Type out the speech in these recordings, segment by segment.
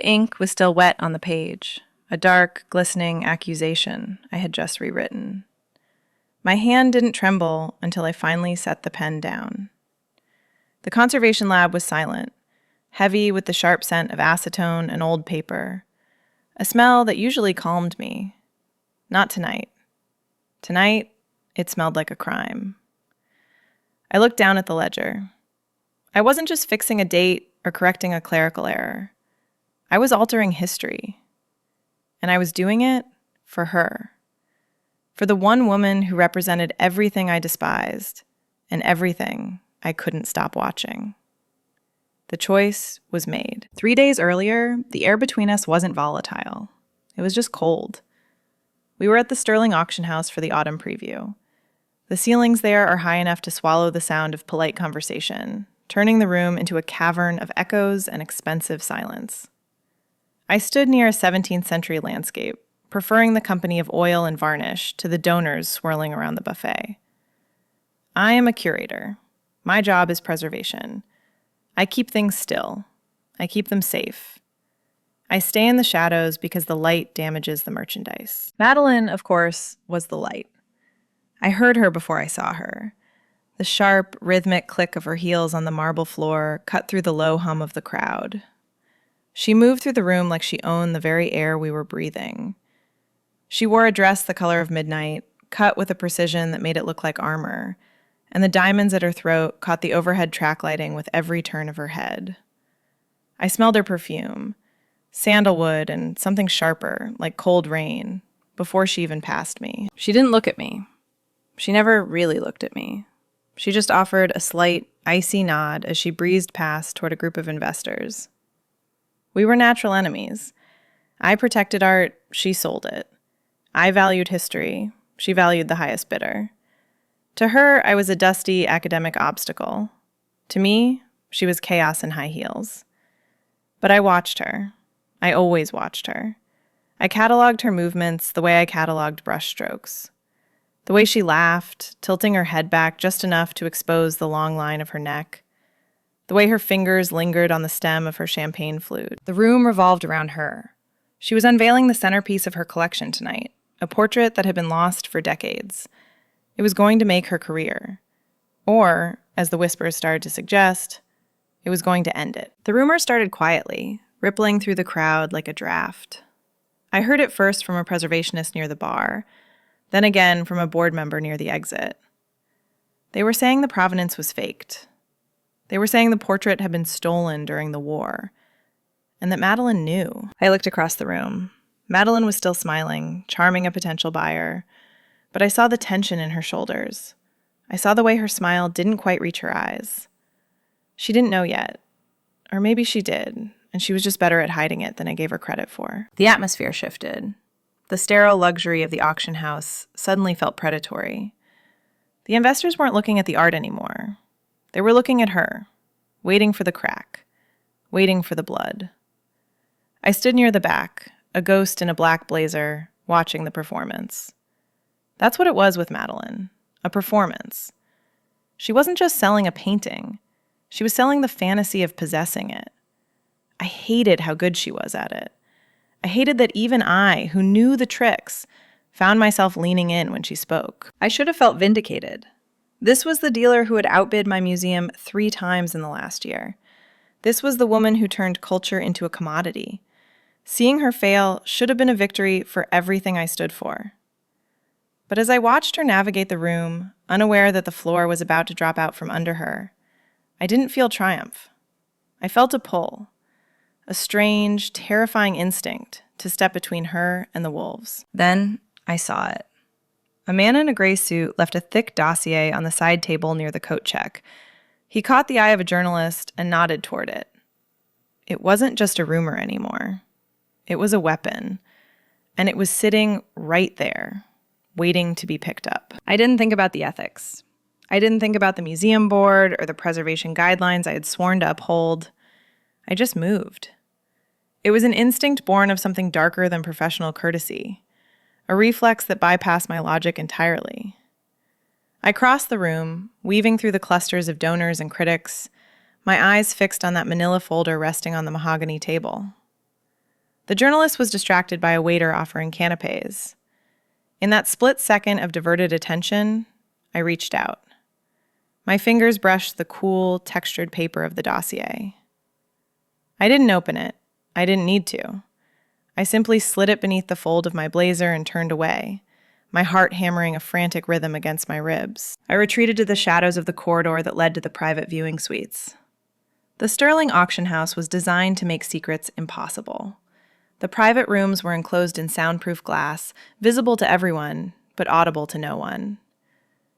The ink was still wet on the page, a dark, glistening accusation I had just rewritten. My hand didn't tremble until I finally set the pen down. The conservation lab was silent, heavy with the sharp scent of acetone and old paper, a smell that usually calmed me. Not tonight. Tonight, it smelled like a crime. I looked down at the ledger. I wasn't just fixing a date or correcting a clerical error. I was altering history. And I was doing it for her. For the one woman who represented everything I despised and everything I couldn't stop watching. The choice was made. 3 days earlier, the air between us wasn't volatile. It was just cold. We were at the Sterling Auction House for the autumn preview. The ceilings there are high enough to swallow the sound of polite conversation, turning the room into a cavern of echoes and expensive silence. I stood near a 17th century landscape, preferring the company of oil and varnish to the donors swirling around the buffet. I am a curator. My job is preservation. I keep things still. I keep them safe. I stay in the shadows because the light damages the merchandise. Madeline, of course, was the light. I heard her before I saw her. The sharp, rhythmic click of her heels on the marble floor cut through the low hum of the crowd. She moved through the room like she owned the very air we were breathing. She wore a dress the color of midnight, cut with a precision that made it look like armor, and the diamonds at her throat caught the overhead track lighting with every turn of her head. I smelled her perfume, sandalwood and something sharper, like cold rain, before she even passed me. She didn't look at me. She never really looked at me. She just offered a slight, icy nod as she breezed past toward a group of investors. We were natural enemies. I protected art, she sold it. I valued history, she valued the highest bidder. To her, I was a dusty academic obstacle. To me, she was chaos in high heels. But I watched her. I always watched her. I cataloged her movements the way I cataloged brushstrokes. The way she laughed, tilting her head back just enough to expose the long line of her neck. The way her fingers lingered on the stem of her champagne flute. The room revolved around her. She was unveiling the centerpiece of her collection tonight, a portrait that had been lost for decades. It was going to make her career. Or, as the whispers started to suggest, it was going to end it. The rumor started quietly, rippling through the crowd like a draft. I heard it first from a preservationist near the bar, then again from a board member near the exit. They were saying the provenance was faked. They were saying the portrait had been stolen during the war, and that Madeline knew. I looked across the room. Madeline was still smiling, charming a potential buyer, but I saw the tension in her shoulders. I saw the way her smile didn't quite reach her eyes. She didn't know yet, or maybe she did, and she was just better at hiding it than I gave her credit for. The atmosphere shifted. The sterile luxury of the auction house suddenly felt predatory. The investors weren't looking at the art anymore. They were looking at her, waiting for the crack, waiting for the blood. I stood near the back, a ghost in a black blazer, watching the performance. That's what it was with Madeline, a performance. She wasn't just selling a painting. She was selling the fantasy of possessing it. I hated how good she was at it. I hated that even I, who knew the tricks, found myself leaning in when she spoke. I should have felt vindicated. This was the dealer who had outbid my museum 3 times in the last year. This was the woman who turned culture into a commodity. Seeing her fail should have been a victory for everything I stood for. But as I watched her navigate the room, unaware that the floor was about to drop out from under her, I didn't feel triumph. I felt a pull, a strange, terrifying instinct to step between her and the wolves. Then I saw it. A man in a gray suit left a thick dossier on the side table near the coat check. He caught the eye of a journalist and nodded toward it. It wasn't just a rumor anymore. It was a weapon, and it was sitting right there, waiting to be picked up. I didn't think about the ethics. I didn't think about the museum board or the preservation guidelines I had sworn to uphold. I just moved. It was an instinct born of something darker than professional courtesy, a reflex that bypassed my logic entirely. I crossed the room, weaving through the clusters of donors and critics, my eyes fixed on that manila folder resting on the mahogany table. The journalist was distracted by a waiter offering canapes. In that split second of diverted attention, I reached out. My fingers brushed the cool, textured paper of the dossier. I didn't open it. I didn't need to. I simply slid it beneath the fold of my blazer and turned away, my heart hammering a frantic rhythm against my ribs. I retreated to the shadows of the corridor that led to the private viewing suites. The Sterling auction house was designed to make secrets impossible. The private rooms were enclosed in soundproof glass, visible to everyone, but audible to no one.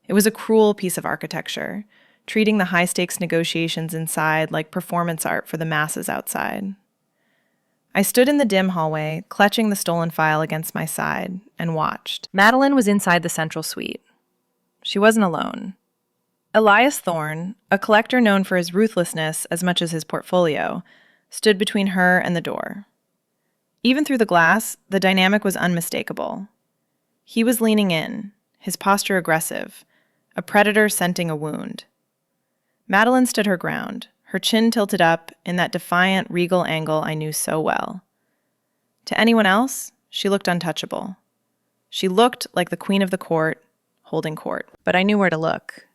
It was a cruel piece of architecture, treating the high-stakes negotiations inside like performance art for the masses outside. I stood in the dim hallway, clutching the stolen file against my side, and watched. Madeline was inside the central suite. She wasn't alone. Elias Thorne, a collector known for his ruthlessness as much as his portfolio, stood between her and the door. Even through the glass, the dynamic was unmistakable. He was leaning in, his posture aggressive, a predator scenting a wound. Madeline stood her ground, her chin tilted up in that defiant, regal angle I knew so well. To anyone else, she looked untouchable. She looked like the queen of the court, holding court. But I knew where to look.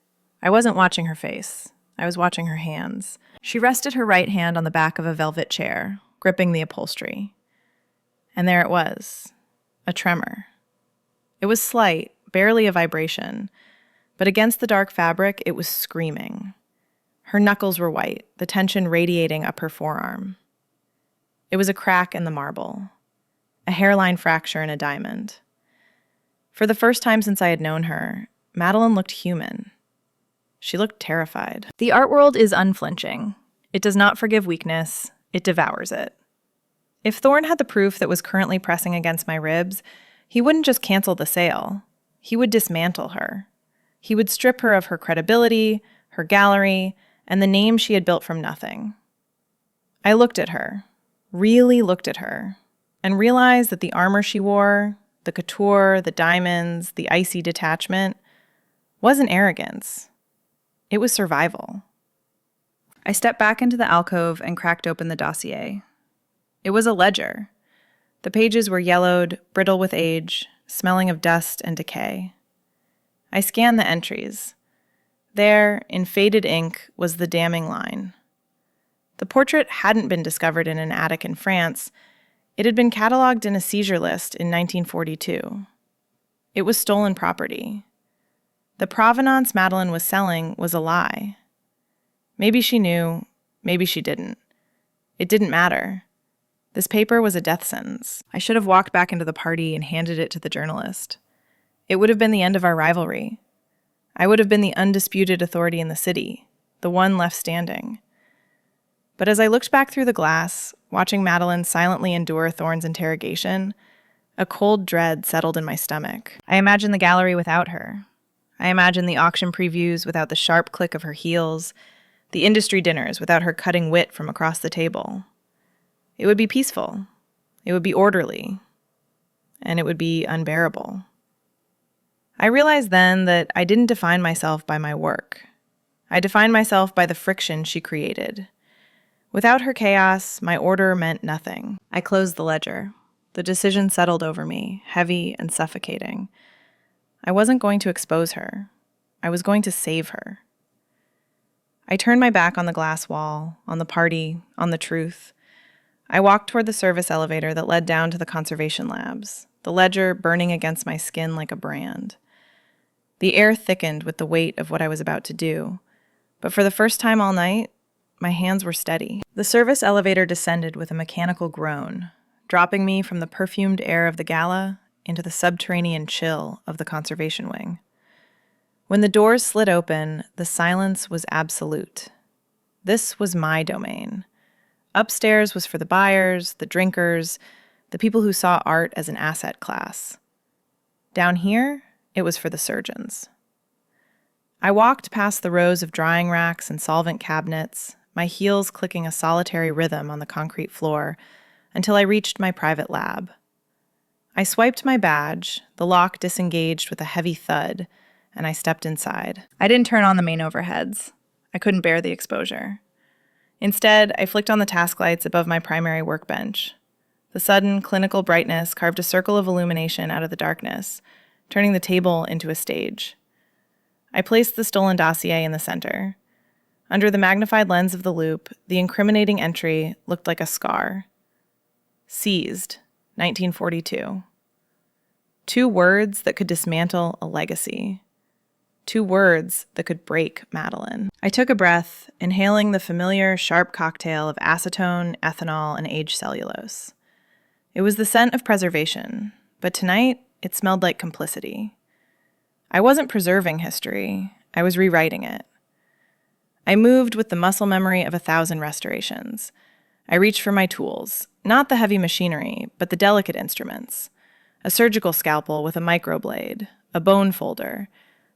I wasn't watching her face. I was watching her hands. She rested her right hand on the back of a velvet chair, gripping the upholstery. And there it was, a tremor. It was slight, barely a vibration, but against the dark fabric, it was screaming. Her knuckles were white, the tension radiating up her forearm. It was a crack in the marble, a hairline fracture in a diamond. For the first time since I had known her, Madeline looked human. She looked terrified. The art world is unflinching. It does not forgive weakness, it devours it. If Thorne had the proof that was currently pressing against my ribs, he wouldn't just cancel the sale. He would dismantle her. He would strip her of her credibility, her gallery, and the name she had built from nothing. I looked at her, really looked at her, and realized that the armor she wore, the couture, the diamonds, the icy detachment, wasn't arrogance. It was survival. I stepped back into the alcove and cracked open the dossier. It was a ledger. The pages were yellowed, brittle with age, smelling of dust and decay. I scanned the entries. There, in faded ink, was the damning line. The portrait hadn't been discovered in an attic in France. It had been cataloged in a seizure list in 1942. It was stolen property. The provenance Madeline was selling was a lie. Maybe she knew, maybe she didn't. It didn't matter. This paper was a death sentence. I should have walked back into the party and handed it to the journalist. It would have been the end of our rivalry. I would have been the undisputed authority in the city, the one left standing. But as I looked back through the glass, watching Madeline silently endure Thorne's interrogation, a cold dread settled in my stomach. I imagined the gallery without her. I imagined the auction previews without the sharp click of her heels, the industry dinners without her cutting wit from across the table. It would be peaceful. It would be orderly. And it would be unbearable. I realized then that I didn't define myself by my work. I defined myself by the friction she created. Without her chaos, my order meant nothing. I closed the ledger. The decision settled over me, heavy and suffocating. I wasn't going to expose her. I was going to save her. I turned my back on the glass wall, on the party, on the truth. I walked toward the service elevator that led down to the conservation labs, the ledger burning against my skin like a brand. The air thickened with the weight of what I was about to do, but for the first time all night, my hands were steady. The service elevator descended with a mechanical groan, dropping me from the perfumed air of the gala into the subterranean chill of the conservation wing. When the doors slid open, the silence was absolute. This was my domain. Upstairs was for the buyers, the drinkers, the people who saw art as an asset class. Down here, it was for the surgeons. I walked past the rows of drying racks and solvent cabinets, my heels clicking a solitary rhythm on the concrete floor, until I reached my private lab. I swiped my badge, the lock disengaged with a heavy thud, and I stepped inside. I didn't turn on the main overheads. I couldn't bear the exposure. Instead, I flicked on the task lights above my primary workbench. The sudden, clinical brightness carved a circle of illumination out of the darkness, turning the table into a stage. I placed the stolen dossier in the center. Under the magnified lens of the loupe, the incriminating entry looked like a scar. Seized, 1942. 2 words that could dismantle a legacy. 2 words that could break Madeline. I took a breath, inhaling the familiar, sharp cocktail of acetone, ethanol, and aged cellulose. It was the scent of preservation, but tonight it smelled like complicity. I wasn't preserving history, I was rewriting it. I moved with the muscle memory of 1,000 restorations. I reached for my tools, not the heavy machinery, but the delicate instruments. A surgical scalpel with a microblade, a bone folder,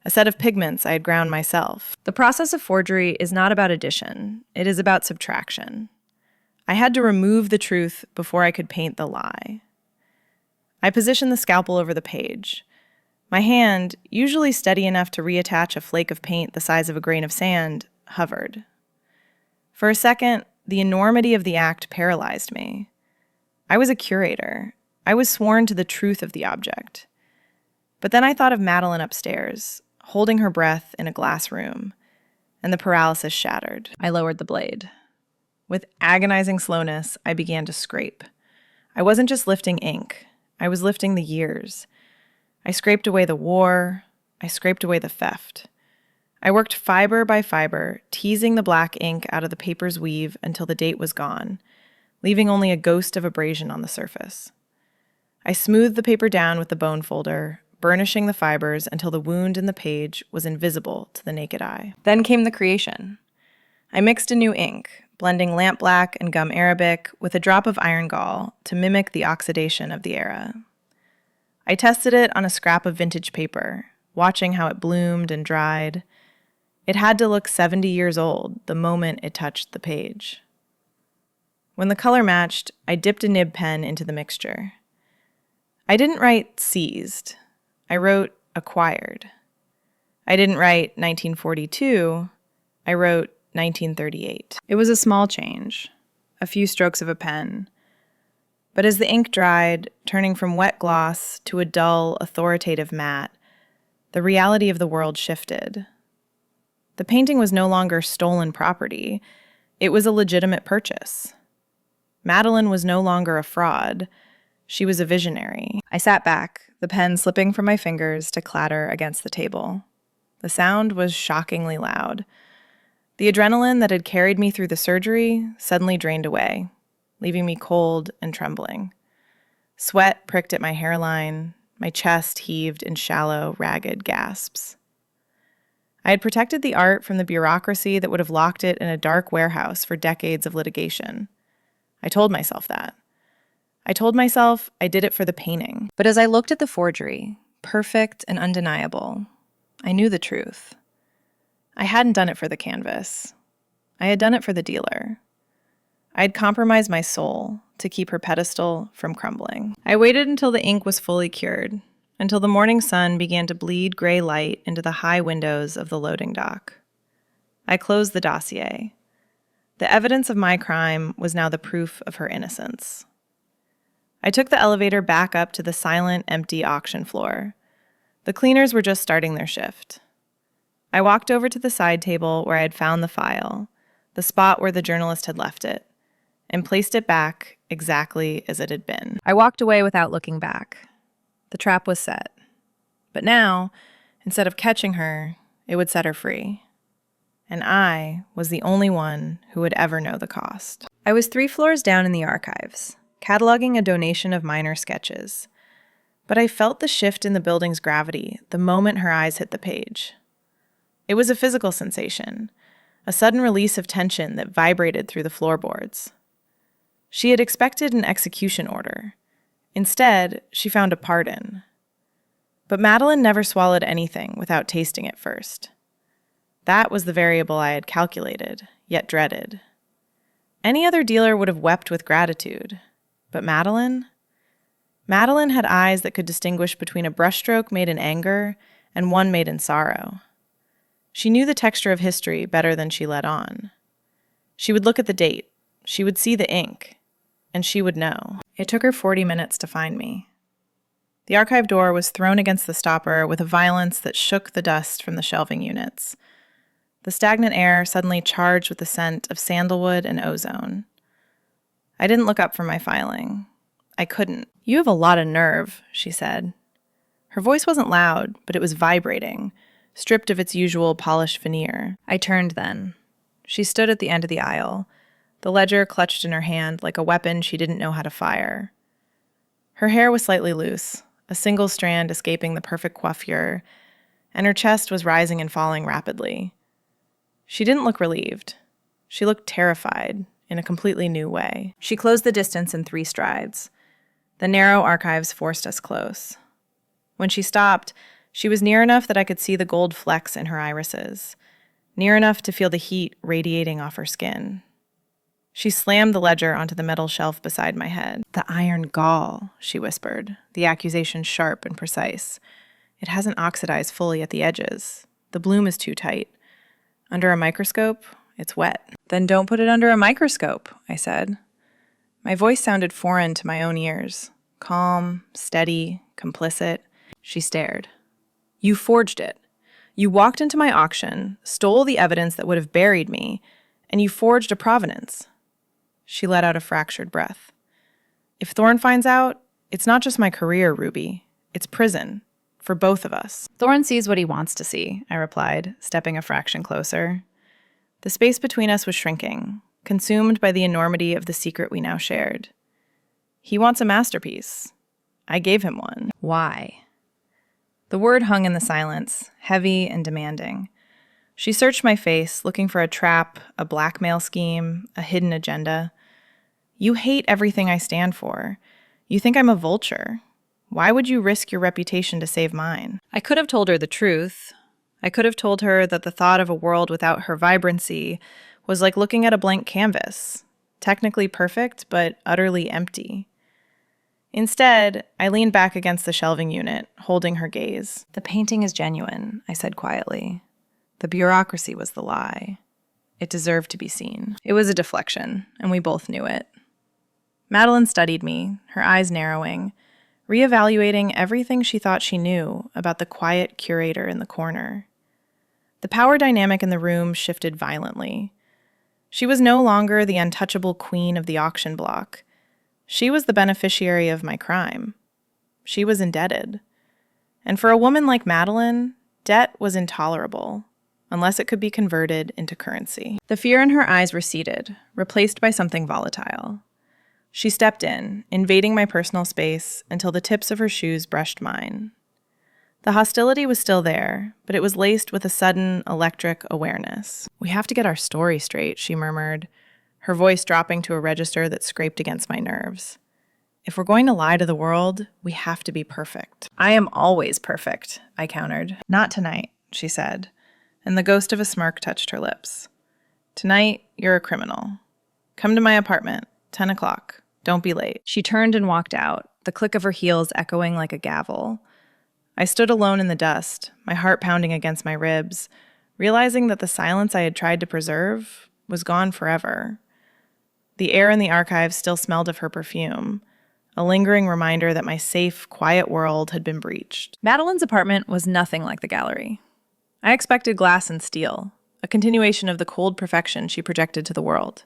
a set of pigments I had ground myself. The process of forgery is not about addition, it is about subtraction. I had to remove the truth before I could paint the lie. I positioned the scalpel over the page. My hand, usually steady enough to reattach a flake of paint the size of a grain of sand, hovered. For a second, the enormity of the act paralyzed me. I was a curator. I was sworn to the truth of the object. But then I thought of Madeline upstairs, holding her breath in a glass room, and the paralysis shattered. I lowered the blade. With agonizing slowness, I began to scrape. I wasn't just lifting ink. I was lifting the years. I scraped away the war. I scraped away the theft. I worked fiber by fiber, teasing the black ink out of the paper's weave until the date was gone, leaving only a ghost of abrasion on the surface. I smoothed the paper down with the bone folder, burnishing the fibers until the wound in the page was invisible to the naked eye. Then came the creation. I mixed a new ink, blending lampblack and gum arabic with a drop of iron gall to mimic the oxidation of the era. I tested it on a scrap of vintage paper, watching how it bloomed and dried. It had to look 70 years old the moment it touched the page. When the color matched, I dipped a nib pen into the mixture. I didn't write seized. I wrote acquired. I didn't write 1942. I wrote 1938. It was a small change, a few strokes of a pen. But as the ink dried, turning from wet gloss to a dull, authoritative matte, the reality of the world shifted. The painting was no longer stolen property. It was a legitimate purchase. Madeline was no longer a fraud. She was a visionary. I sat back, the pen slipping from my fingers to clatter against the table. The sound was shockingly loud. The adrenaline that had carried me through the surgery suddenly drained away, leaving me cold and trembling. Sweat pricked at my hairline. My chest heaved in shallow, ragged gasps. I had protected the art from the bureaucracy that would have locked it in a dark warehouse for decades of litigation. I told myself that. I told myself I did it for the painting. But as I looked at the forgery, perfect and undeniable, I knew the truth. I hadn't done it for the canvas. I had done it for the dealer. I had compromised my soul to keep her pedestal from crumbling. I waited until the ink was fully cured, until the morning sun began to bleed gray light into the high windows of the loading dock. I closed the dossier. The evidence of my crime was now the proof of her innocence. I took the elevator back up to the silent, empty auction floor. The cleaners were just starting their shift. I walked over to the side table where I had found the file, the spot where the journalist had left it, and placed it back exactly as it had been. I walked away without looking back. The trap was set. But now, instead of catching her, it would set her free. And I was the only one who would ever know the cost. I was 3 floors down in the archives, cataloging a donation of minor sketches. But I felt the shift in the building's gravity the moment her eyes hit the page. It was a physical sensation, a sudden release of tension that vibrated through the floorboards. She had expected an execution order. Instead, she found a pardon. But Madeline never swallowed anything without tasting it first. That was the variable I had calculated, yet dreaded. Any other dealer would have wept with gratitude. But Madeline had eyes that could distinguish between a brushstroke made in anger and one made in sorrow. She knew the texture of history better than she let on. She would look at the date. She would see the ink. and she would know. It took her 40 minutes to find me. The archive door was thrown against the stopper with a violence that shook the dust from the shelving units. The stagnant air suddenly charged with the scent of sandalwood and ozone. I didn't look up from my filing. I couldn't. "You have a lot of nerve," she said. Her voice wasn't loud, but it was vibrating, stripped of its usual polished veneer. I turned then. She stood at the end of the aisle, the ledger clutched in her hand like a weapon she didn't know how to fire. Her hair was slightly loose, a single strand escaping the perfect coiffure, and her chest was rising and falling rapidly. She didn't look relieved. She looked terrified in a completely new way. She closed the distance in 3 strides. The narrow archives forced us close. When she stopped, she was near enough that I could see the gold flecks in her irises, near enough to feel the heat radiating off her skin. She slammed the ledger onto the metal shelf beside my head. "The iron gall," she whispered, the accusation sharp and precise. "It hasn't oxidized fully at the edges. The bloom is too tight. Under a microscope, it's wet." "Then don't put it under a microscope," I said. My voice sounded foreign to my own ears, calm, steady, complicit. She stared. "You forged it. You walked into my auction, stole the evidence that would have buried me, and you forged a provenance." She let out a fractured breath. "If Thorne finds out, it's not just my career, Ruby. It's prison. For both of us." "Thorne sees what he wants to see," I replied, stepping a fraction closer. The space between us was shrinking, consumed by the enormity of the secret we now shared. "He wants a masterpiece. I gave him one." "Why?" The word hung in the silence, heavy and demanding. She searched my face, looking for a trap, a blackmail scheme, a hidden agenda. "You hate everything I stand for. You think I'm a vulture. Why would you risk your reputation to save mine?" I could have told her the truth. I could have told her that the thought of a world without her vibrancy was like looking at a blank canvas, technically perfect, but utterly empty. Instead, I leaned back against the shelving unit, holding her gaze. "The painting is genuine," I said quietly. "The bureaucracy was the lie. It deserved to be seen." It was a deflection, and we both knew it. Madeline studied me, her eyes narrowing, reevaluating everything she thought she knew about the quiet curator in the corner. The power dynamic in the room shifted violently. She was no longer the untouchable queen of the auction block. She was the beneficiary of my crime. She was indebted. And for a woman like Madeline, debt was intolerable, unless it could be converted into currency. The fear in her eyes receded, replaced by something volatile. She stepped in, invading my personal space until the tips of her shoes brushed mine. The hostility was still there, but it was laced with a sudden, electric awareness. "We have to get our story straight," she murmured, her voice dropping to a register that scraped against my nerves. "If we're going to lie to the world, we have to be perfect." "I am always perfect," I countered. "Not tonight," she said, and the ghost of a smirk touched her lips. "Tonight, you're a criminal. Come to my apartment, 10 o'clock. Don't be late." She turned and walked out, the click of her heels echoing like a gavel. I stood alone in the dust, my heart pounding against my ribs, realizing that the silence I had tried to preserve was gone forever. The air in the archives still smelled of her perfume, a lingering reminder that my safe, quiet world had been breached. Madeline's apartment was nothing like the gallery. I expected glass and steel, a continuation of the cold perfection she projected to the world.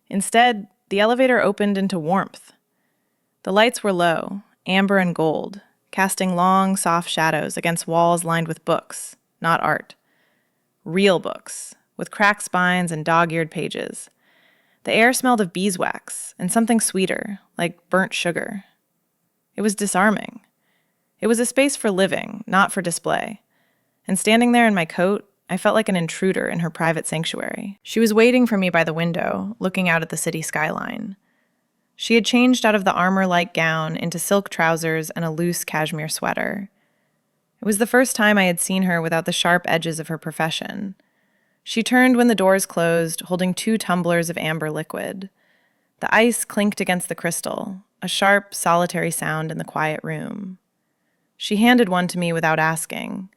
Instead, the elevator opened into warmth. The lights were low, amber and gold, casting long, soft shadows against walls lined with books, not art. Real books, with cracked spines and dog-eared pages. The air smelled of beeswax and something sweeter, like burnt sugar. It was disarming. It was a space for living, not for display. And standing there in my coat, I felt like an intruder in her private sanctuary. She was waiting for me by the window, looking out at the city skyline. She had changed out of the armor-like gown into silk trousers and a loose cashmere sweater. It was the first time I had seen her without the sharp edges of her profession. She turned when the doors closed, holding 2 tumblers of amber liquid. The ice clinked against the crystal, a sharp, solitary sound in the quiet room. She handed one to me without asking.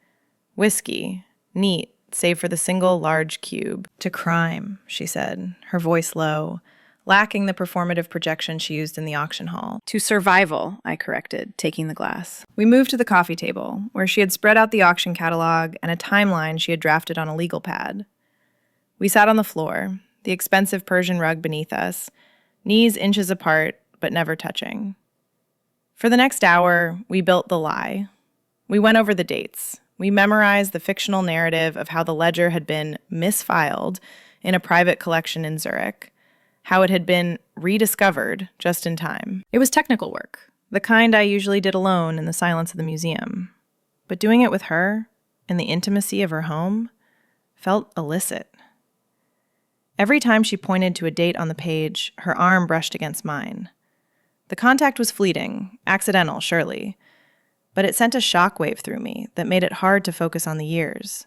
Whiskey, neat, save for the single large cube. "To crime," she said, her voice low, lacking the performative projection she used in the auction hall. To survival, I corrected, taking the glass. We moved to the coffee table, where she had spread out the auction catalog and a timeline she had drafted on a legal pad. We sat on the floor, the expensive Persian rug beneath us, knees inches apart, but never touching. For the next hour, we built the lie. We went over the dates. We memorized the fictional narrative of how the ledger had been misfiled in a private collection in Zurich, how it had been rediscovered just in time. It was technical work, the kind I usually did alone in the silence of the museum. But doing it with her, in the intimacy of her home, felt illicit. Every time she pointed to a date on the page, her arm brushed against mine. The contact was fleeting, accidental, surely, but it sent a shockwave through me that made it hard to focus on the years.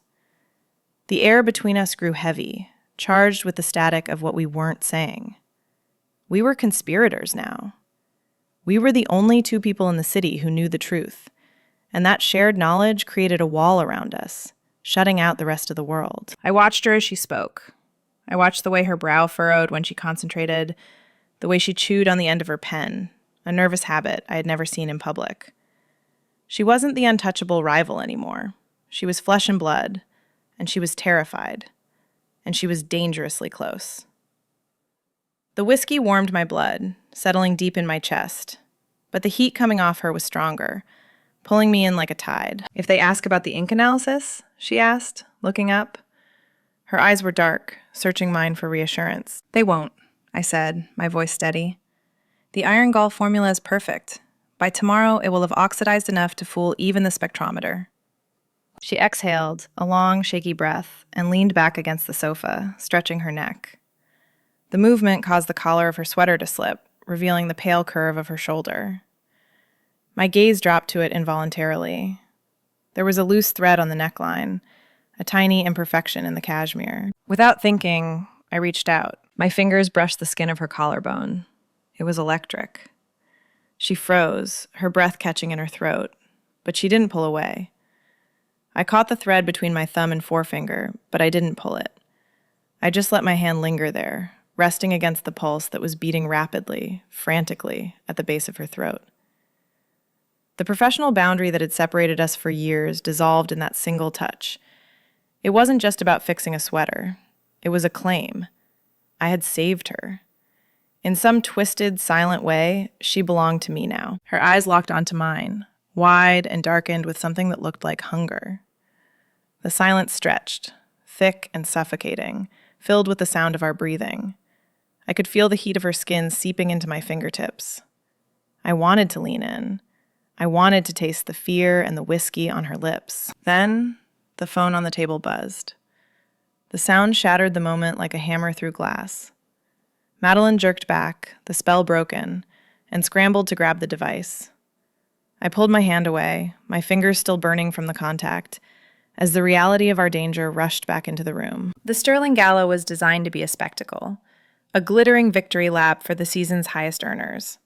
The air between us grew heavy, charged with the static of what we weren't saying. We were conspirators now. We were the only two people in the city who knew the truth, and that shared knowledge created a wall around us, shutting out the rest of the world. I watched her as she spoke. I watched the way her brow furrowed when she concentrated, the way she chewed on the end of her pen, a nervous habit I had never seen in public. She wasn't the untouchable rival anymore. She was flesh and blood, and she was terrified, and she was dangerously close. The whiskey warmed my blood, settling deep in my chest, but the heat coming off her was stronger, pulling me in like a tide. "If they ask about the ink analysis?" she asked, looking up. Her eyes were dark, searching mine for reassurance. "They won't," I said, my voice steady. "The iron gall formula is perfect. By tomorrow, it will have oxidized enough to fool even the spectrometer." She exhaled, a long, shaky breath, and leaned back against the sofa, stretching her neck. The movement caused the collar of her sweater to slip, revealing the pale curve of her shoulder. My gaze dropped to it involuntarily. There was a loose thread on the neckline, a tiny imperfection in the cashmere. Without thinking, I reached out. My fingers brushed the skin of her collarbone. It was electric. She froze, her breath catching in her throat, but she didn't pull away. I caught the thread between my thumb and forefinger, but I didn't pull it. I just let my hand linger there, resting against the pulse that was beating rapidly, frantically, at the base of her throat. The professional boundary that had separated us for years dissolved in that single touch. It wasn't just about fixing a sweater. It was a claim. I had saved her. In some twisted, silent way, she belonged to me now. Her eyes locked onto mine, wide and darkened with something that looked like hunger. The silence stretched, thick and suffocating, filled with the sound of our breathing. I could feel the heat of her skin seeping into my fingertips. I wanted to lean in. I wanted to taste the fear and the whiskey on her lips. Then, the phone on the table buzzed. The sound shattered the moment like a hammer through glass. Madeline jerked back, the spell broken, and scrambled to grab the device. I pulled my hand away, my fingers still burning from the contact, as the reality of our danger rushed back into the room. The Sterling Gala was designed to be a spectacle, a glittering victory lap for the season's highest earners.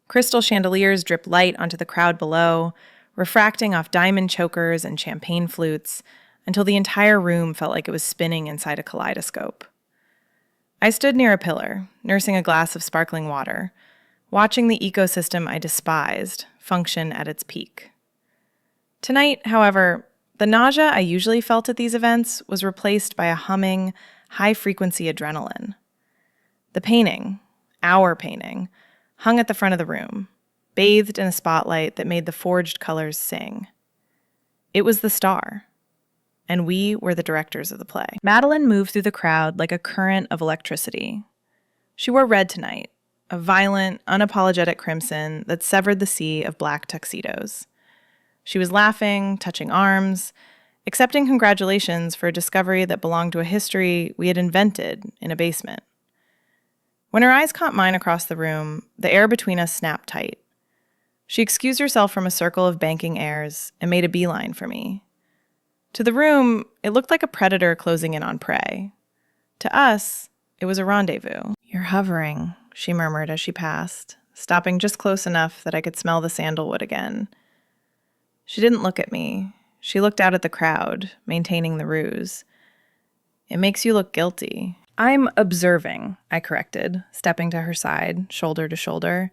Crystal chandeliers dripped light onto the crowd below, refracting off diamond chokers and champagne flutes, until the entire room felt like it was spinning inside a kaleidoscope. I stood near a pillar, nursing a glass of sparkling water, watching the ecosystem I despised function at its peak. Tonight, however, the nausea I usually felt at these events was replaced by a humming, high-frequency adrenaline. The painting, our painting, hung at the front of the room, bathed in a spotlight that made the forged colors sing. It was the star, and we were the directors of the play. Madeline moved through the crowd like a current of electricity. She wore red tonight, a violent, unapologetic crimson that severed the sea of black tuxedos. She was laughing, touching arms, accepting congratulations for a discovery that belonged to a history we had invented in a basement. When her eyes caught mine across the room, the air between us snapped tight. She excused herself from a circle of banking heirs and made a beeline for me. To the room, it looked like a predator closing in on prey. To us, it was a rendezvous. "You're hovering," she murmured as she passed, stopping just close enough that I could smell the sandalwood again. She didn't look at me. She looked out at the crowd, maintaining the ruse. "It makes you look guilty." I'm observing, I corrected, stepping to her side, shoulder to shoulder.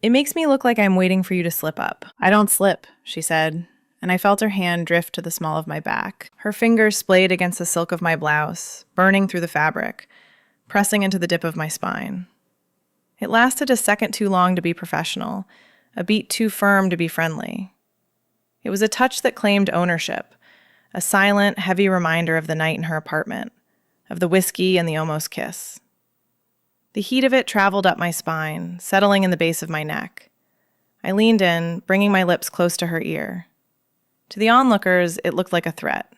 It makes me look like I'm waiting for you to slip up. I don't slip, she said, and I felt her hand drift to the small of my back. Her fingers splayed against the silk of my blouse, burning through the fabric, pressing into the dip of my spine. It lasted a second too long to be professional, a beat too firm to be friendly. It was a touch that claimed ownership, a silent, heavy reminder of the night in her apartment, of the whiskey and the almost kiss. The heat of it traveled up my spine, settling in the base of my neck. I leaned in, bringing my lips close to her ear. To the onlookers, it looked like a threat.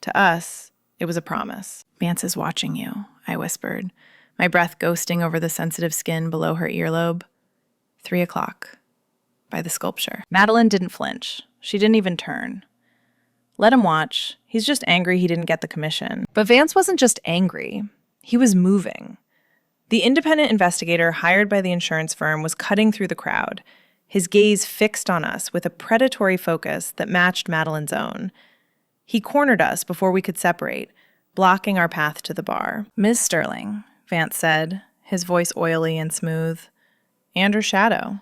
To us, it was a promise. Vance is watching you, I whispered, my breath ghosting over the sensitive skin below her earlobe. 3:00, by the sculpture. Madeline didn't flinch. She didn't even turn. Let him watch. He's just angry he didn't get the commission. But Vance wasn't just angry. He was moving. The independent investigator hired by the insurance firm was cutting through the crowd, his gaze fixed on us with a predatory focus that matched Madeline's own. He cornered us before we could separate, blocking our path to the bar. "Ms. Sterling," Vance said, his voice oily and smooth. "And her shadow.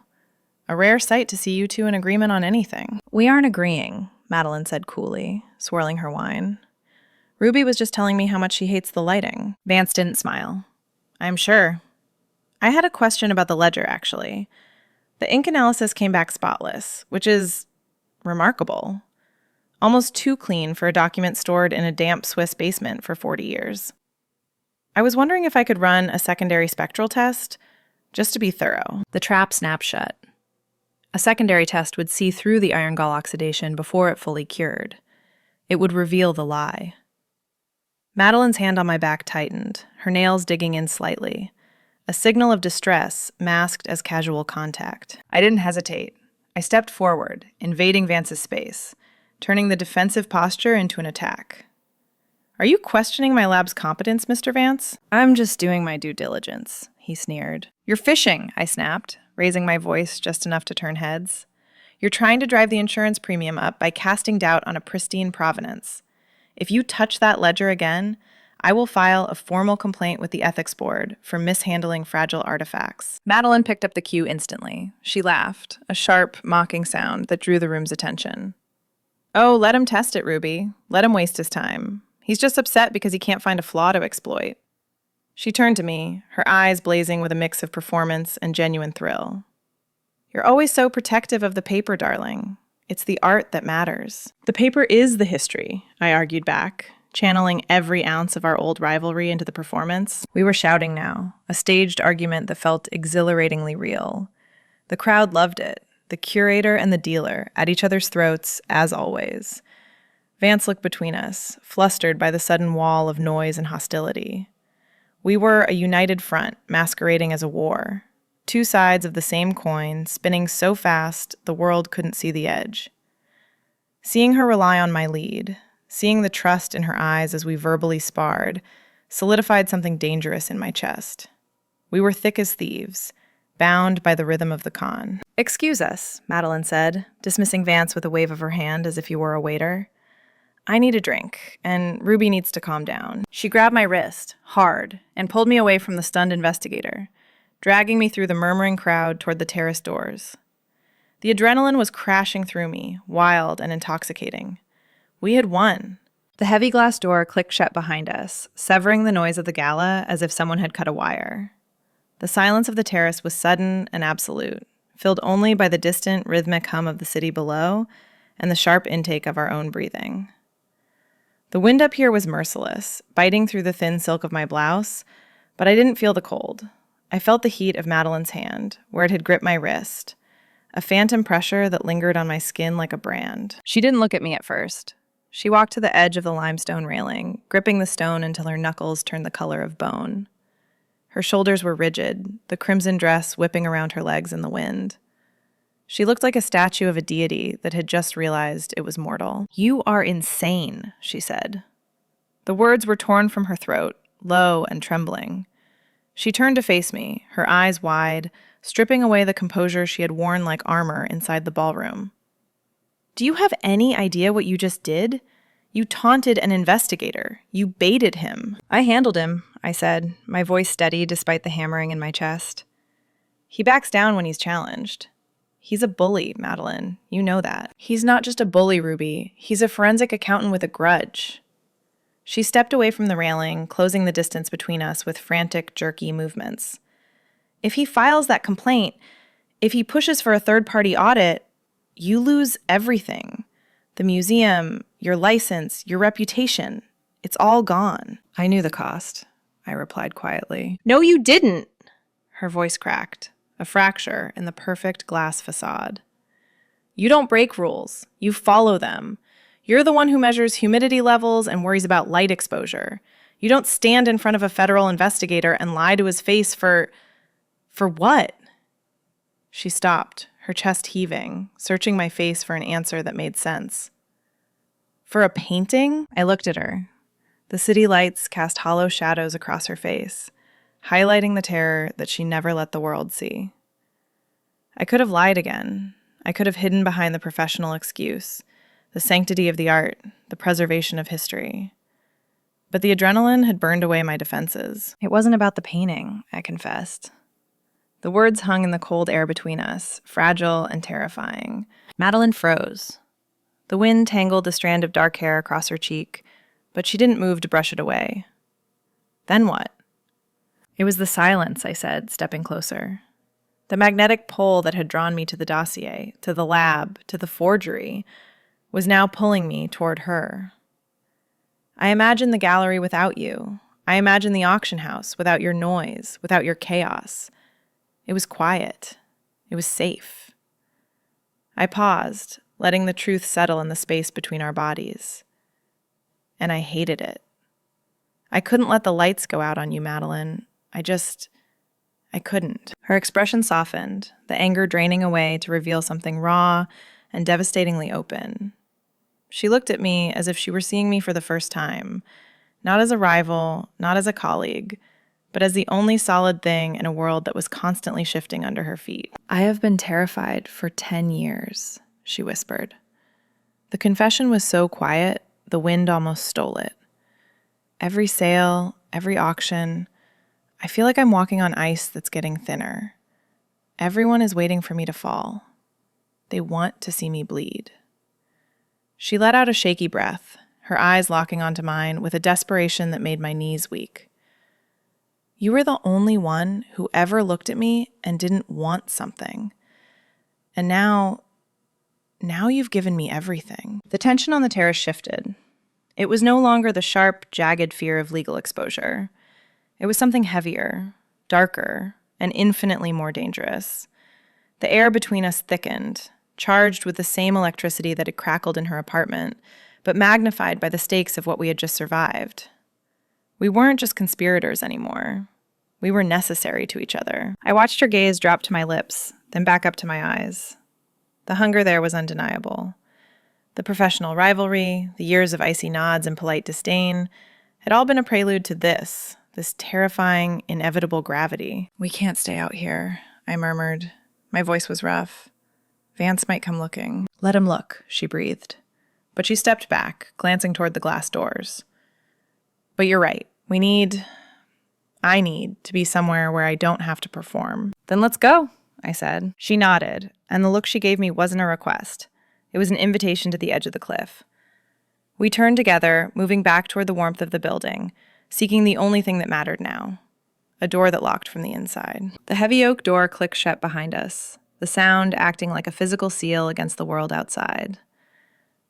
A rare sight to see you two in agreement on anything." "We aren't agreeing," Madeline said coolly, swirling her wine. "Ruby was just telling me how much she hates the lighting." Vance didn't smile. "I'm sure. I had a question about the ledger, actually. The ink analysis came back spotless, which is remarkable. Almost too clean for a document stored in a damp Swiss basement for 40 years. I was wondering if I could run a secondary spectral test, just to be thorough." The trap snapped shut. A secondary test would see through the iron gall oxidation before it fully cured. It would reveal the lie. Madeline's hand on my back tightened, her nails digging in slightly, a signal of distress masked as casual contact. I didn't hesitate. I stepped forward, invading Vance's space, turning the defensive posture into an attack. "Are you questioning my lab's competence, Mr. Vance?" "I'm just doing my due diligence," he sneered. "You're fishing," I snapped, raising my voice just enough to turn heads. "You're trying to drive the insurance premium up by casting doubt on a pristine provenance. If you touch that ledger again, I will file a formal complaint with the ethics board for mishandling fragile artifacts." Madeline picked up the cue instantly. She laughed, a sharp, mocking sound that drew the room's attention. "Oh, let him test it, Ruby. Let him waste his time. He's just upset because he can't find a flaw to exploit." She turned to me, her eyes blazing with a mix of performance and genuine thrill. "You're always so protective of the paper, darling. It's the art that matters." "The paper is the history," I argued back, channeling every ounce of our old rivalry into the performance. We were shouting now, a staged argument that felt exhilaratingly real. The crowd loved it, the curator and the dealer, at each other's throats, as always. Vance looked between us, flustered by the sudden wall of noise and hostility. We were a united front, masquerading as a war. Two sides of the same coin, spinning so fast the world couldn't see the edge. Seeing her rely on my lead, seeing the trust in her eyes as we verbally sparred, solidified something dangerous in my chest. We were thick as thieves, bound by the rhythm of the con. "Excuse us," Madeline said, dismissing Vance with a wave of her hand as if he were a waiter. "I need a drink, and Ruby needs to calm down." She grabbed my wrist, hard, and pulled me away from the stunned investigator, dragging me through the murmuring crowd toward the terrace doors. The adrenaline was crashing through me, wild and intoxicating. We had won. The heavy glass door clicked shut behind us, severing the noise of the gala as if someone had cut a wire. The silence of the terrace was sudden and absolute, filled only by the distant, rhythmic hum of the city below and the sharp intake of our own breathing. The wind up here was merciless, biting through the thin silk of my blouse, but I didn't feel the cold. I felt the heat of Madeline's hand, where it had gripped my wrist, a phantom pressure that lingered on my skin like a brand. She didn't look at me at first. She walked to the edge of the limestone railing, gripping the stone until her knuckles turned the color of bone. Her shoulders were rigid, the crimson dress whipping around her legs in the wind. She looked like a statue of a deity that had just realized it was mortal. "You are insane," she said. The words were torn from her throat, low and trembling. She turned to face me, her eyes wide, stripping away the composure she had worn like armor inside the ballroom. "Do you have any idea what you just did? You taunted an investigator. You baited him. I handled him, I said, my voice steady despite the hammering in my chest. He backs down when he's challenged. He's a bully, Madeline. You know that. He's not just a bully, Ruby. He's a forensic accountant with a grudge. She stepped away from the railing, closing the distance between us with frantic, jerky movements. If he files that complaint, if he pushes for a third-party audit, you lose everything. The museum, your license, your reputation. It's all gone. I knew the cost, I replied quietly. No, you didn't. Her voice cracked, a fracture in the perfect glass facade. You don't break rules. You follow them. You're the one who measures humidity levels and worries about light exposure. You don't stand in front of a federal investigator and lie to his face for what? She stopped, her chest heaving, searching my face for an answer that made sense. For a painting? I looked at her. The city lights cast hollow shadows across her face, highlighting the terror that she never let the world see. I could have lied again. I could have hidden behind the professional excuse, the sanctity of the art, the preservation of history. But the adrenaline had burned away my defenses. It wasn't about the painting, I confessed. The words hung in the cold air between us, fragile and terrifying. Madeline froze. The wind tangled a strand of dark hair across her cheek, but she didn't move to brush it away. Then what? It was the silence, I said, stepping closer. The magnetic pull that had drawn me to the dossier, to the lab, to the forgery, was now pulling me toward her. I imagined the gallery without you. I imagined the auction house without your noise, without your chaos. It was quiet. It was safe. I paused, letting the truth settle in the space between our bodies. And I hated it. I couldn't let the lights go out on you, Madeline. I couldn't. Her expression softened, the anger draining away to reveal something raw and devastatingly open. She looked at me as if she were seeing me for the first time, not as a rival, not as a colleague, but as the only solid thing in a world that was constantly shifting under her feet. I have been terrified for 10 years, she whispered. The confession was so quiet, the wind almost stole it. Every sale, every auction, I feel like I'm walking on ice that's getting thinner. Everyone is waiting for me to fall. They want to see me bleed. She let out a shaky breath, her eyes locking onto mine with a desperation that made my knees weak. You were the only one who ever looked at me and didn't want something. And now you've given me everything. The tension on the terrace shifted. It was no longer the sharp, jagged fear of legal exposure. It was something heavier, darker, and infinitely more dangerous. The air between us thickened, charged with the same electricity that had crackled in her apartment, but magnified by the stakes of what we had just survived. We weren't just conspirators anymore. We were necessary to each other. I watched her gaze drop to my lips, then back up to my eyes. The hunger there was undeniable. The professional rivalry, the years of icy nods and polite disdain, had all been a prelude to this terrifying, inevitable gravity. We can't stay out here, I murmured. My voice was rough. Vance might come looking. Let him look, she breathed. But she stepped back, glancing toward the glass doors. But you're right. I need to be somewhere where I don't have to perform. Then let's go, I said. She nodded, and the look she gave me wasn't a request. It was an invitation to the edge of the cliff. We turned together, moving back toward the warmth of the building, seeking the only thing that mattered now, a door that locked from the inside. The heavy oak door clicked shut behind us, the sound acting like a physical seal against the world outside.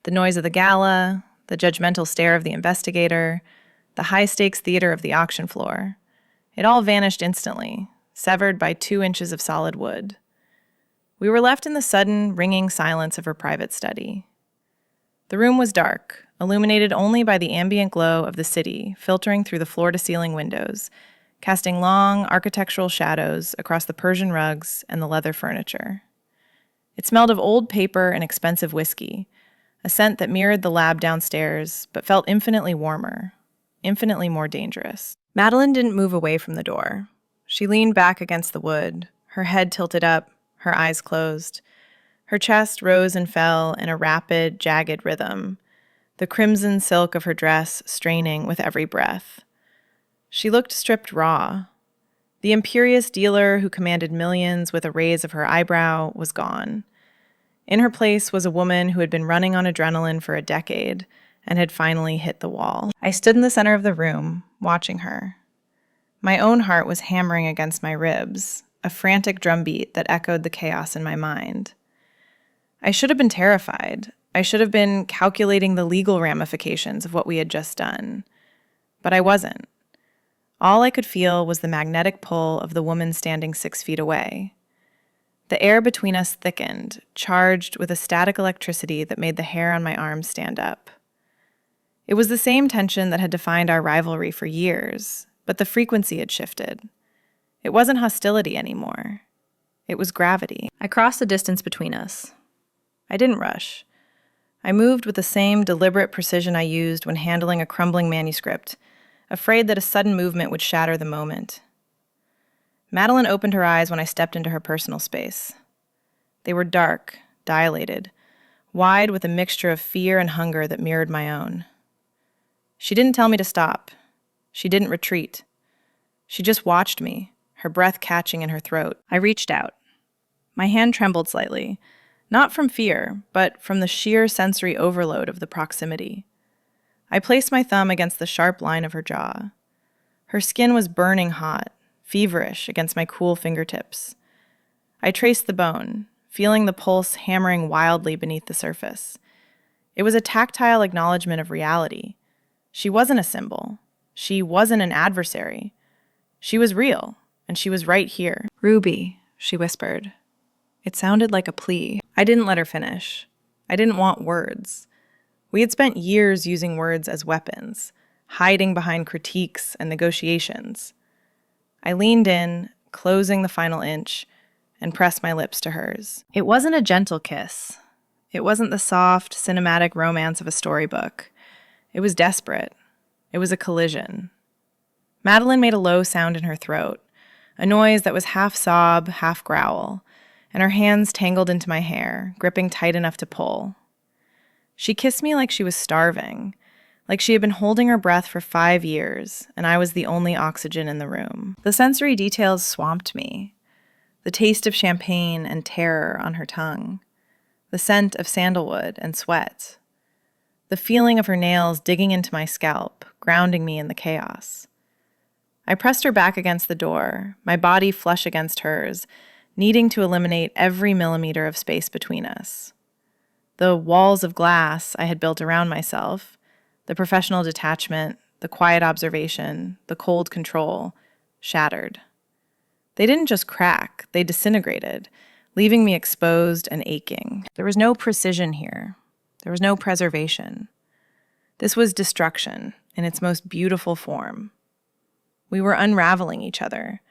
The noise of the gala, the judgmental stare of the investigator, the high-stakes theater of the auction floor. It all vanished instantly, severed by 2 inches of solid wood. We were left in the sudden, ringing silence of her private study. The room was dark, illuminated only by the ambient glow of the city filtering through the floor-to-ceiling windows, casting long architectural shadows across the Persian rugs and the leather furniture. It smelled of old paper and expensive whiskey, a scent that mirrored the lab downstairs but felt infinitely warmer, infinitely more dangerous. Madeline didn't move away from the door. She leaned back against the wood, her head tilted up, her eyes closed. Her chest rose and fell in a rapid, jagged rhythm. the crimson silk of her dress straining with every breath. She looked stripped raw. The imperious dealer who commanded millions with a raise of her eyebrow was gone. In her place was a woman who had been running on adrenaline for a decade and had finally hit the wall. I stood in the center of the room, watching her. My own heart was hammering against my ribs, a frantic drumbeat that echoed the chaos in my mind. I should have been terrified. I should have been calculating the legal ramifications of what we had just done. But I wasn't. All I could feel was the magnetic pull of the woman standing 6 feet away. The air between us thickened, charged with a static electricity that made the hair on my arms stand up. It was the same tension that had defined our rivalry for years, but the frequency had shifted. It wasn't hostility anymore. It was gravity. I crossed the distance between us. I didn't rush. I moved with the same deliberate precision I used when handling a crumbling manuscript, afraid that a sudden movement would shatter the moment. Madeline opened her eyes when I stepped into her personal space. They were dark, dilated, wide with a mixture of fear and hunger that mirrored my own. She didn't tell me to stop. She didn't retreat. She just watched me, her breath catching in her throat. I reached out. My hand trembled slightly, not from fear, but from the sheer sensory overload of the proximity. I placed my thumb against the sharp line of her jaw. Her skin was burning hot, feverish against my cool fingertips. I traced the bone, feeling the pulse hammering wildly beneath the surface. It was a tactile acknowledgement of reality. She wasn't a symbol. She wasn't an adversary. She was real, and she was right here. "Ruby," she whispered. It sounded like a plea. I didn't let her finish. I didn't want words. We had spent years using words as weapons, hiding behind critiques and negotiations. I leaned in, closing the final inch, and pressed my lips to hers. It wasn't a gentle kiss. It wasn't the soft, cinematic romance of a storybook. It was desperate. It was a collision. Madeline made a low sound in her throat, a noise that was half sob, half growl, and her hands tangled into my hair, gripping tight enough to pull. She kissed me like she was starving, like she had been holding her breath for 5 years, and I was the only oxygen in the room. The sensory details swamped me. The taste of champagne and terror on her tongue. The scent of sandalwood and sweat. The feeling of her nails digging into my scalp, grounding me in the chaos. I pressed her back against the door, my body flush against hers, needing to eliminate every millimeter of space between us. The walls of glass I had built around myself, the professional detachment, the quiet observation, the cold control, shattered. They didn't just crack, they disintegrated, leaving me exposed and aching. There was no precision here. There was no preservation. This was destruction in its most beautiful form. We were unraveling each other,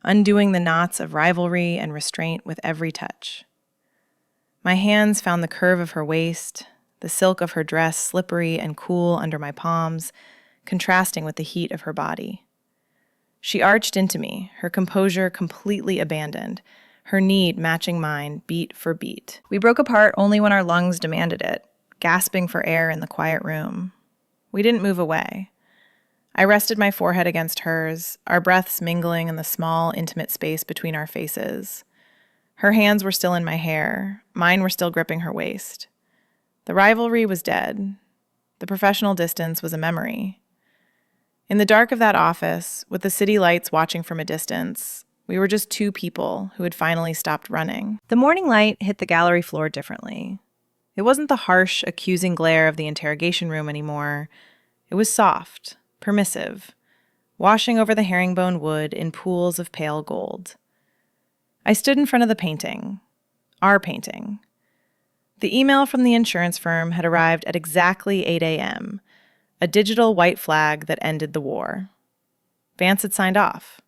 undoing the knots of rivalry and restraint with every touch. My hands found the curve of her waist, the silk of her dress slippery and cool under my palms, contrasting with the heat of her body. She arched into me, her composure completely abandoned, her need matching mine beat for beat. We broke apart only when our lungs demanded it, gasping for air in the quiet room. We didn't move away. I rested my forehead against hers, our breaths mingling in the small, intimate space between our faces. Her hands were still in my hair. Mine were still gripping her waist. The rivalry was dead. The professional distance was a memory. In the dark of that office, with the city lights watching from a distance, we were just 2 people who had finally stopped running. The morning light hit the gallery floor differently. It wasn't the harsh, accusing glare of the interrogation room anymore. It was soft, permissive, washing over the herringbone wood in pools of pale gold. I stood in front of the painting, our painting. The email from the insurance firm had arrived at exactly 8 a.m., a digital white flag that ended the war. Vance had signed off.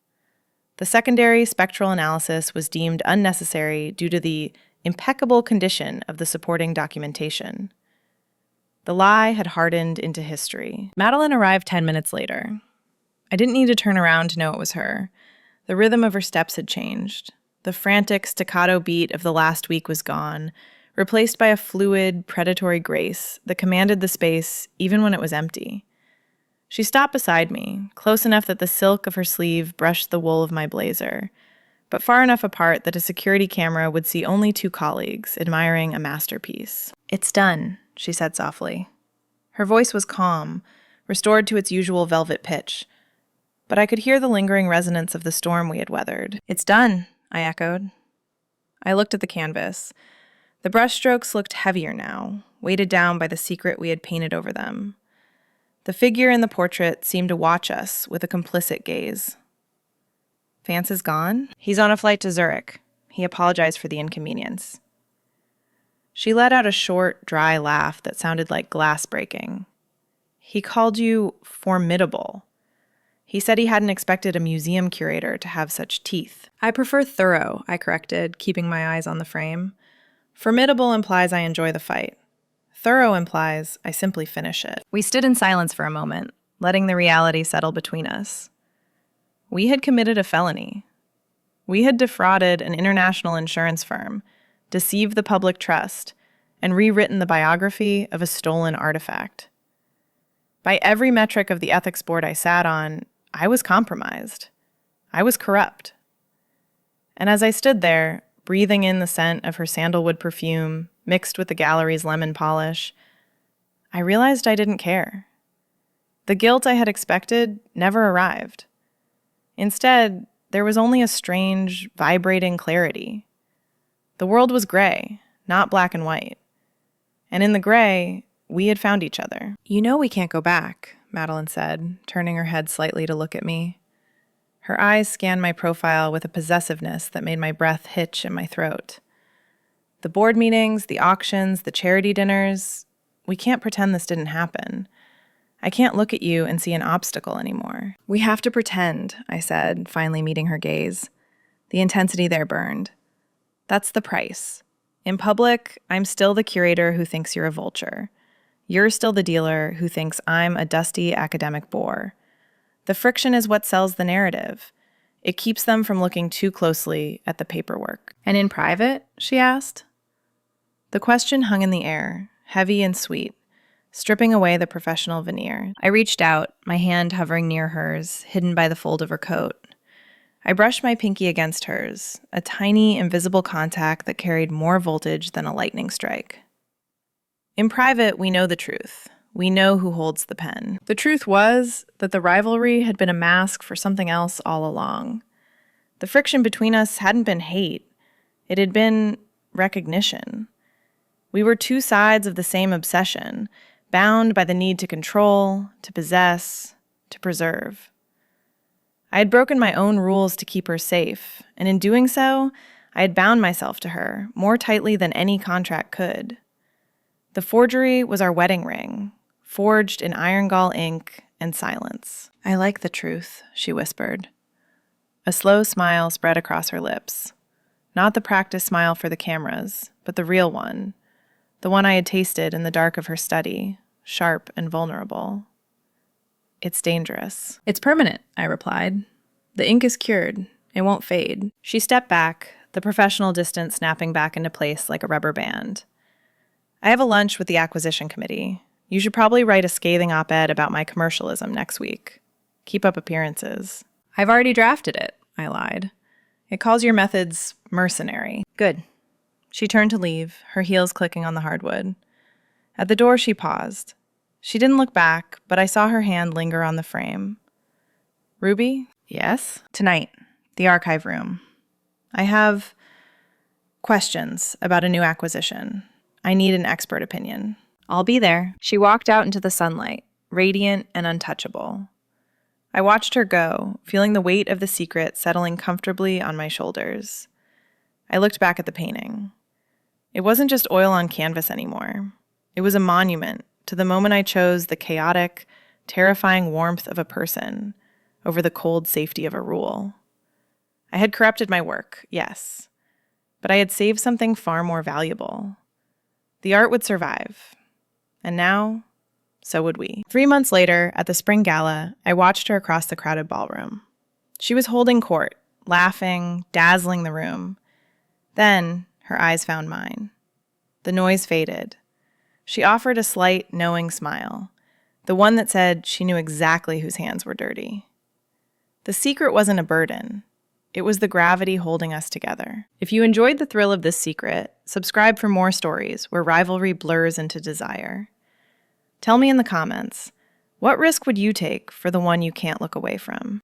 The secondary spectral analysis was deemed unnecessary due to the impeccable condition of the supporting documentation. The lie had hardened into history. Madeline arrived 10 minutes later. I didn't need to turn around to know it was her. The rhythm of her steps had changed. The frantic staccato beat of the last week was gone, replaced by a fluid, predatory grace that commanded the space even when it was empty. She stopped beside me, close enough that the silk of her sleeve brushed the wool of my blazer, but far enough apart that a security camera would see only 2 colleagues admiring a masterpiece. "It's done," she said softly. Her voice was calm, restored to its usual velvet pitch, but I could hear the lingering resonance of the storm we had weathered. "It's done," I echoed. I looked at the canvas. The brushstrokes looked heavier now, weighted down by the secret we had painted over them. The figure in the portrait seemed to watch us with a complicit gaze. "Vance is gone? He's on a flight to Zurich. He apologized for the inconvenience." She let out a short, dry laugh that sounded like glass breaking. "He called you formidable. He said he hadn't expected a museum curator to have such teeth." "I prefer thorough," I corrected, keeping my eyes on the frame. "Formidable implies I enjoy the fight. Thorough implies I simply finish it." We stood in silence for a moment, letting the reality settle between us. We had committed a felony. We had defrauded an international insurance firm, deceived the public trust, and rewritten the biography of a stolen artifact. By every metric of the ethics board I sat on, I was compromised. I was corrupt. And as I stood there, breathing in the scent of her sandalwood perfume, mixed with the gallery's lemon polish, I realized I didn't care. The guilt I had expected never arrived. Instead, there was only a strange, vibrating clarity. The world was gray, not black and white. And in the gray, we had found each other. "You know we can't go back," Madeline said, turning her head slightly to look at me. Her eyes scanned my profile with a possessiveness that made my breath hitch in my throat. "The board meetings, the auctions, the charity dinners, we can't pretend this didn't happen. I can't look at you and see an obstacle anymore." "We have to pretend," I said, finally meeting her gaze. The intensity there burned. "That's the price. In public, I'm still the curator who thinks you're a vulture. You're still the dealer who thinks I'm a dusty academic bore. The friction is what sells the narrative. It keeps them from looking too closely at the paperwork." "And in private?" she asked. The question hung in the air, heavy and sweet, stripping away the professional veneer. I reached out, my hand hovering near hers, hidden by the fold of her coat. I brushed my pinky against hers, a tiny, invisible contact that carried more voltage than a lightning strike. "In private, we know the truth. We know who holds the pen." The truth was that the rivalry had been a mask for something else all along. The friction between us hadn't been hate. It had been recognition. We were 2 sides of the same obsession, bound by the need to control, to possess, to preserve. I had broken my own rules to keep her safe, and in doing so, I had bound myself to her more tightly than any contract could. The forgery was our wedding ring, forged in iron gall ink and silence. "I like the truth," she whispered. A slow smile spread across her lips. Not the practice smile for the cameras, but the real one. The one I had tasted in the dark of her study, sharp and vulnerable. "It's dangerous." "It's permanent," I replied. "The ink is cured. It won't fade." She stepped back, the professional distance snapping back into place like a rubber band. "I have a lunch with the acquisition committee. You should probably write a scathing op-ed about my commercialism next week. Keep up appearances." "I've already drafted it," I lied. "It calls your methods mercenary." "Good." She turned to leave, her heels clicking on the hardwood. At the door, she paused. She didn't look back, but I saw her hand linger on the frame. "Ruby?" "Yes?" "Tonight, the archive room. I have questions about a new acquisition. I need an expert opinion." "I'll be there." She walked out into the sunlight, radiant and untouchable. I watched her go, feeling the weight of the secret settling comfortably on my shoulders. I looked back at the painting. It wasn't just oil on canvas anymore. It was a monument to the moment I chose the chaotic, terrifying warmth of a person over the cold safety of a rule. I had corrupted my work, yes, but I had saved something far more valuable. The art would survive. And now, so would we. 3 months later, at the spring gala, I watched her across the crowded ballroom. She was holding court, laughing, dazzling the room. Then, her eyes found mine. The noise faded. She offered a slight, knowing smile, the one that said she knew exactly whose hands were dirty. The secret wasn't a burden. It was the gravity holding us together. If you enjoyed the thrill of this secret, subscribe for more stories where rivalry blurs into desire. Tell me in the comments, what risk would you take for the one you can't look away from?